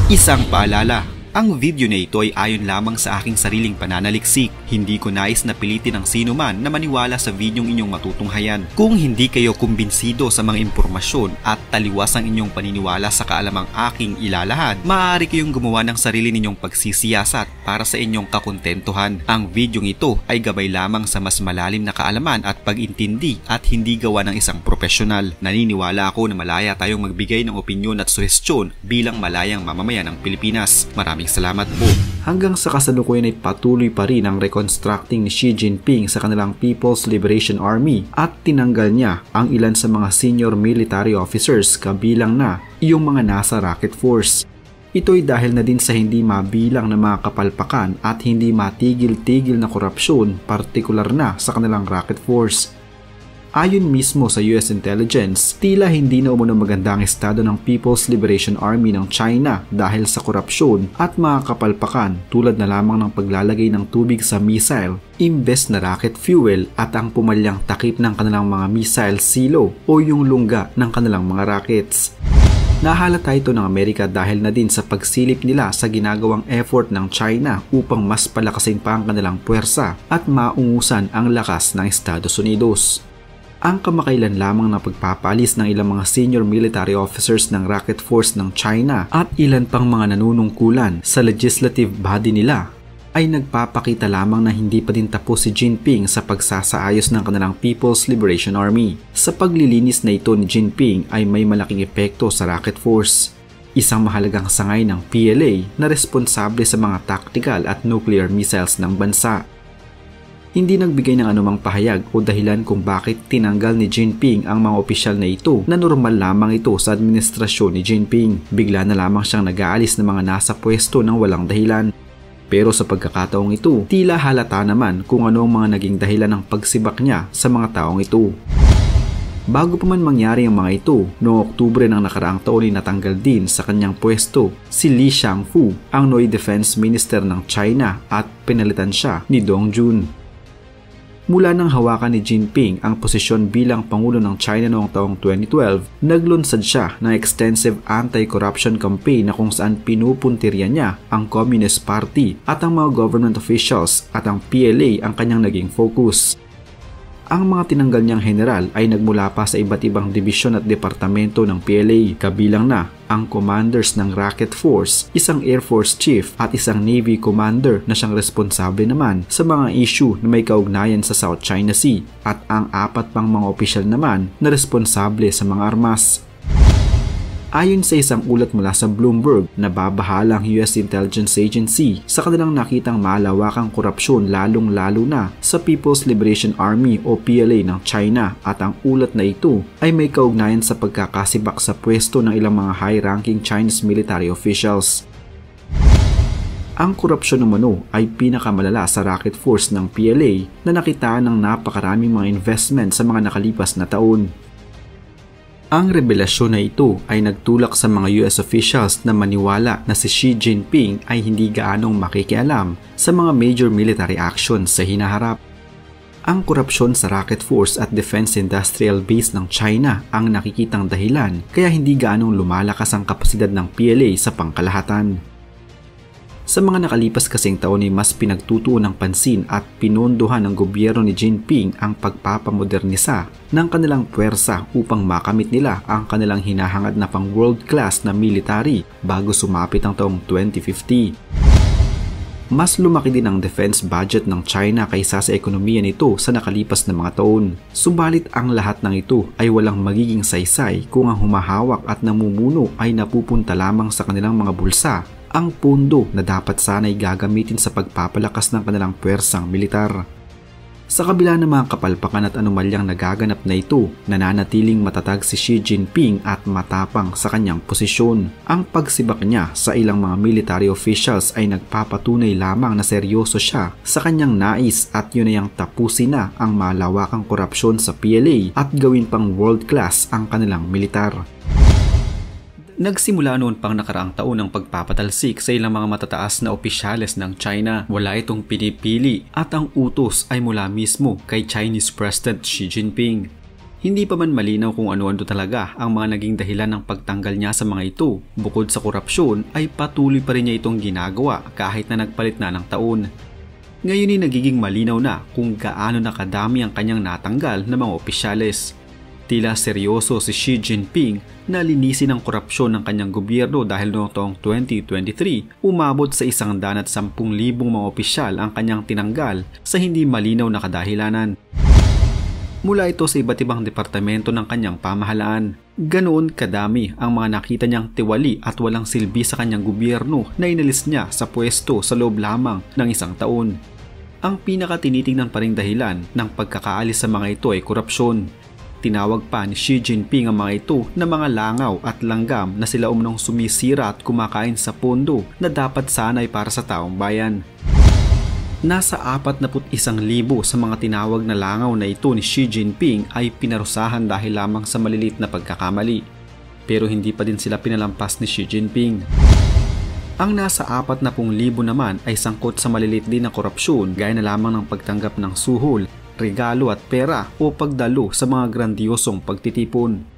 Isang paalala, ang video na ito ay ayon lamang sa aking sariling pananaliksik. Hindi ko nais na pilitin ang sino man na maniwala sa videong inyong matutunghayan. Kung hindi kayo kumbinsido sa mga impormasyon at taliwas ang inyong paniniwala sa kaalamang aking ilalahad, maaari kayong gumawa ng sarili ninyong pagsisiyasat para sa inyong kakontentuhan. Ang videong ito ay gabay lamang sa mas malalim na kaalaman at pag-intindi at hindi gawa ng isang profesional. Naniniwala ako na malaya tayong magbigay ng opinyon at suhestyon bilang malayang mamamayan ng Pilipinas. Maraming salamat po. Hanggang sa kasalukuyan ay patuloy pa rin ang reconstructing ni Xi Jinping sa kanilang People's Liberation Army at tinanggal niya ang ilan sa mga senior military officers kabilang na yung mga nasa Rocket Force. Ito'y dahil na din sa hindi mabilang na mga kapalpakan at hindi matigil-tigil na korupsyon, partikular na sa kanilang Rocket Force. Ayon mismo sa US Intelligence, tila hindi na umano maganda ang estado ng People's Liberation Army ng China dahil sa korupsyon at mga kapalpakan tulad na lamang ng paglalagay ng tubig sa missile imbes na rocket fuel at ang pumalyang takip ng kanilang mga missile silo o yung lungga ng kanilang mga rockets. Nahalata ito ng Amerika dahil na din sa pagsilip nila sa ginagawang effort ng China upang mas palakasin pa ang kanilang puwersa at maungusan ang lakas ng Estados Unidos. Ang kamakailan lamang na pagpapalis ng ilang mga senior military officers ng Rocket Force ng China at ilan pang mga nanunungkulan sa legislative body nila ay nagpapakita lamang na hindi pa din tapos si Jinping sa pagsasaayos ng kanilang People's Liberation Army. Sa paglilinis na ito ni Jinping ay may malaking epekto sa Rocket Force, isang mahalagang sangay ng PLA na responsable sa mga tactical at nuclear missiles ng bansa. Hindi nagbigay ng anumang pahayag o dahilan kung bakit tinanggal ni Jinping ang mga opisyal na ito na normal lamang ito sa administrasyon ni Jinping. Bigla na lamang siyang nag-aalis ng mga nasa pwesto ng walang dahilan. Pero sa pagkakataong ito, tila halata naman kung ano ang mga naging dahilan ng pagsibak niya sa mga taong ito. Bago pa man mangyari ang mga ito, noong Oktubre ng nakaraang taon ay natanggal din sa kanyang pwesto si Li Shangfu, ang Noi Defense Minister ng China at pinalitan siya ni Dong Jun. Mula nang hawakan ni Jinping ang posisyon bilang Pangulo ng China noong taong 2012, naglunsad siya ng extensive anti-corruption campaign na kung saan pinupuntirya niya ang Communist Party at ang mga government officials at ang PLA ang kanyang naging focus. Ang mga tinanggal niyang general ay nagmula pa sa iba't ibang dibisyon at departamento ng PLA, kabilang na ang commanders ng Rocket Force, isang Air Force Chief at isang Navy Commander na siyang responsable naman sa mga issue na may kaugnayan sa South China Sea at ang 4 pang mga opisyal naman na responsable sa mga armas. Ayon sa isang ulat mula sa Bloomberg, nababahala ang US Intelligence Agency sa kanilang nakitang malawakang korupsyon lalong-lalo na sa People's Liberation Army o PLA ng China at ang ulat na ito ay may kaugnayan sa pagkakasibak sa pwesto ng ilang mga high-ranking Chinese military officials. Ang korupsyon umano ay pinakamalala sa Rocket Force ng PLA na nakitaan ng napakaraming mga investment sa mga nakalipas na taon. Ang revelasyon na ito ay nagtulak sa mga US officials na maniwala na si Xi Jinping ay hindi gaanong makikialam sa mga major military actions sa hinaharap. Ang korupsyon sa Rocket Force at Defense Industrial Base ng China ang nakikitang dahilan kaya hindi gaanong lumalakas ang kapasidad ng PLA sa pangkalahatan. Sa mga nakalipas kasing taon ay mas pinagtutuon ng pansin at pinondohan ng gobyerno ni Jinping ang pagpapamodernisa ng kanilang puwersa upang makamit nila ang kanilang hinahangad na pang world-class na military bago sumapit ang taong 2050. Mas lumaki din ang defense budget ng China kaysa sa ekonomiya nito sa nakalipas na mga taon. Subalit ang lahat ng ito ay walang magiging saysay kung ang humahawak at namumuno ay napupunta lamang sa kanilang mga bulsa, ang pondo na dapat sana'y gagamitin sa pagpapalakas ng kanilang puwersang militar. Sa kabila ng mga kapalpakan at anomalyang nagaganap na ito, nananatiling matatag si Xi Jinping at matapang sa kanyang posisyon. Ang pagsibak niya sa ilang mga military officials ay nagpapatunay lamang na seryoso siya sa kanyang nais at yun ay ang tapusin na ang malawakang korupsyon sa PLA at gawin pang world-class ang kanilang militar. Nagsimula noon pang nakaraang taon ang pagpapatalsik sa ilang mga matataas na opisyales ng China. Wala itong pinipili at ang utos ay mula mismo kay Chinese President Xi Jinping. Hindi pa man malinaw kung ano-ano talaga ang mga naging dahilan ng pagtanggal niya sa mga ito. Bukod sa korupsyon ay patuloy pa rin niya itong ginagawa kahit na nagpalit na ng taon. Ngayon ay nagiging malinaw na kung gaano na kadami ang kanyang natanggal na mga opisyales. Tila seryoso si Xi Jinping na linisin ang korupsyon ng kanyang gobyerno dahil noong taong 2023 umabot sa 110,000 mga opisyal ang kanyang tinanggal sa hindi malinaw na kadahilanan. Mula ito sa iba't ibang departamento ng kanyang pamahalaan. Ganoon kadami ang mga nakita niyang tiwali at walang silbi sa kanyang gobyerno na inalis niya sa pwesto sa loob lamang ng 1 taon. Ang pinakatinitingnan pa ring dahilan ng pagkakaalis sa mga ito ay korupsyon. Tinawag pa ni Xi Jinping ang mga ito na mga langaw at langgam na sila umnong sumisira at kumakain sa pondo na dapat sana ay para sa taong bayan. Nasa 41,000 sa mga tinawag na langaw na ito ni Xi Jinping ay pinarusahan dahil lamang sa maliliit na pagkakamali. Pero hindi pa din sila pinalampas ni Xi Jinping. Ang nasa 40,000 naman ay sangkot sa maliliit din na korupsyon gaya na lamang ng pagtanggap ng suhol, regalo at pera o pagdalo sa mga grandiosong pagtitipon.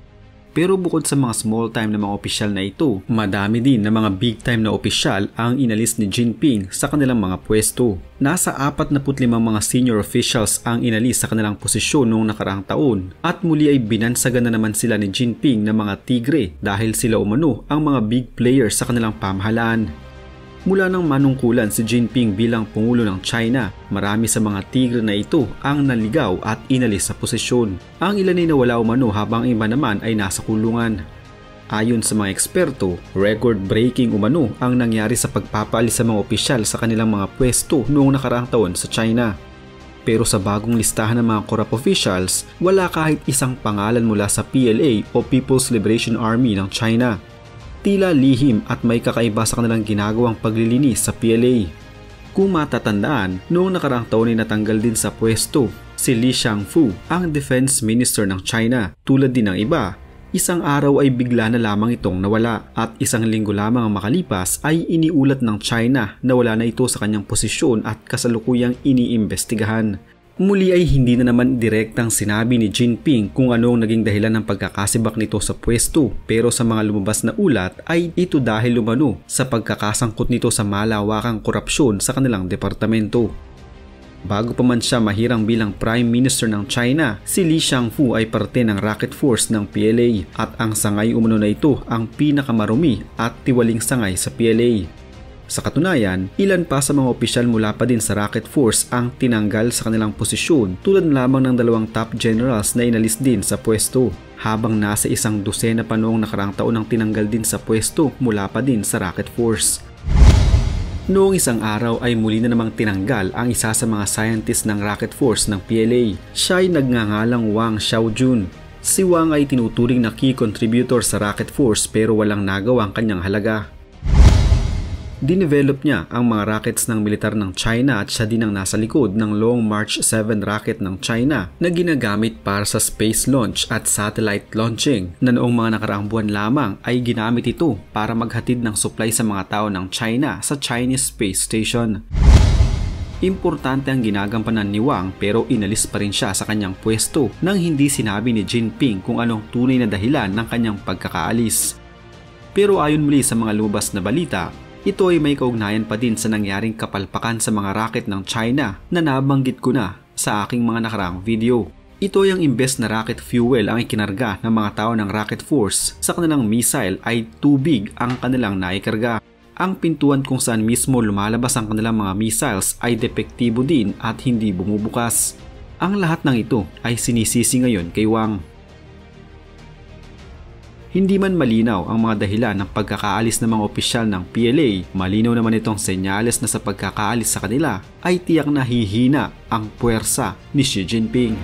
Pero bukod sa mga small time na mga opisyal na ito, madami din na mga big time na opisyal ang inalis ni Jinping sa kanilang mga pwesto. Nasa 45 mga senior officials ang inalis sa kanilang posisyon noong nakaraang taon at muli ay binansagan na naman sila ni Jinping na mga tigre dahil sila umano ang mga big players sa kanilang pamahalaan. Mula nang manungkulan si Jinping bilang Pangulo ng China, marami sa mga tigre na ito ang naligaw at inalis sa posisyon. Ang ilan ay nawala umano habang iba naman ay nasa kulungan. Ayon sa mga eksperto, record-breaking umano ang nangyari sa pagpapaalis sa mga opisyal sa kanilang mga pwesto noong nakaraang taon sa China. Pero sa bagong listahan ng mga corrupt officials, wala kahit isang pangalan mula sa PLA o People's Liberation Army ng China. Tila lihim at may kakaiba sa kanilang ginagawang paglilinis sa PLA. Kung matatandaan, noong nakaraang taon ay natanggal din sa pwesto si Li Shangfu, ang Defense Minister ng China. Tulad din ng iba, isang araw ay bigla na lamang itong nawala at 1 linggo lamang ang makalipas ay iniulat ng China na wala na ito sa kanyang posisyon at kasalukuyang iniimbestigahan. Muli ay hindi na naman direktang sinabi ni Jinping kung ano ang naging dahilan ng pagkakasibak nito sa pwesto, pero sa mga lumabas na ulat ay ito dahil umano sa pagkakasangkot nito sa malawakang korupsyon sa kanilang departamento. Bago pa man siya mahirang bilang Prime Minister ng China, si Li Shangfu ay parte ng racket force ng PLA at ang sangay umano na ito ang pinakamarumi at tiwaling sangay sa PLA. Sa katunayan, ilan pa sa mga opisyal mula pa din sa racket force ang tinanggal sa kanilang posisyon tulad lamang ng 2 top generals na inalis din sa pwesto, habang nasa 100 pa noong nakaraang taon ang tinanggal din sa pwesto mula pa din sa racket force. Noong isang araw ay muli na namang tinanggal ang isa sa mga scientist ng racket force ng PLA. Siya ay nagngangalang Wang Xiaojun. Si Wang ay tinuturing na key contributor sa racket force pero walang nagawa ang kanyang halaga. Dinevelop niya ang mga rockets ng militar ng China at siya din ang nasa likod ng Long March 7 rocket ng China na ginagamit para sa space launch at satellite launching na noong mga nakaraang buwan lamang ay ginamit ito para maghatid ng supply sa mga tao ng China sa Chinese Space Station. Importante ang ginagampanan ni Wang pero inalis pa rin siya sa kanyang pwesto nang hindi sinabi ni Jinping kung anong tunay na dahilan ng kanyang pagkakaalis. Pero ayon muli sa mga lumabas na balita, ito ay may kaugnayan pa din sa nangyaring kapalpakan sa mga rocket ng China na nabanggit ko na sa aking mga nakaraang video. Ito ay ang imbes na rocket fuel ang ikinarga ng mga tao ng rocket force sa kanilang missile ay tubig ang kanilang naikarga. Ang pintuan kung saan mismo lumalabas ang kanilang mga missiles ay depektibo din at hindi bumubukas. Ang lahat ng ito ay sinisisi ngayon kay Wang. Hindi man malinaw ang mga dahilan ng pagkakaalis ng mga opisyal ng PLA, malinaw naman itong senyales na sa pagkakaalis sa kanila ay tiyak na hihina ang puwersa ni Xi Jinping.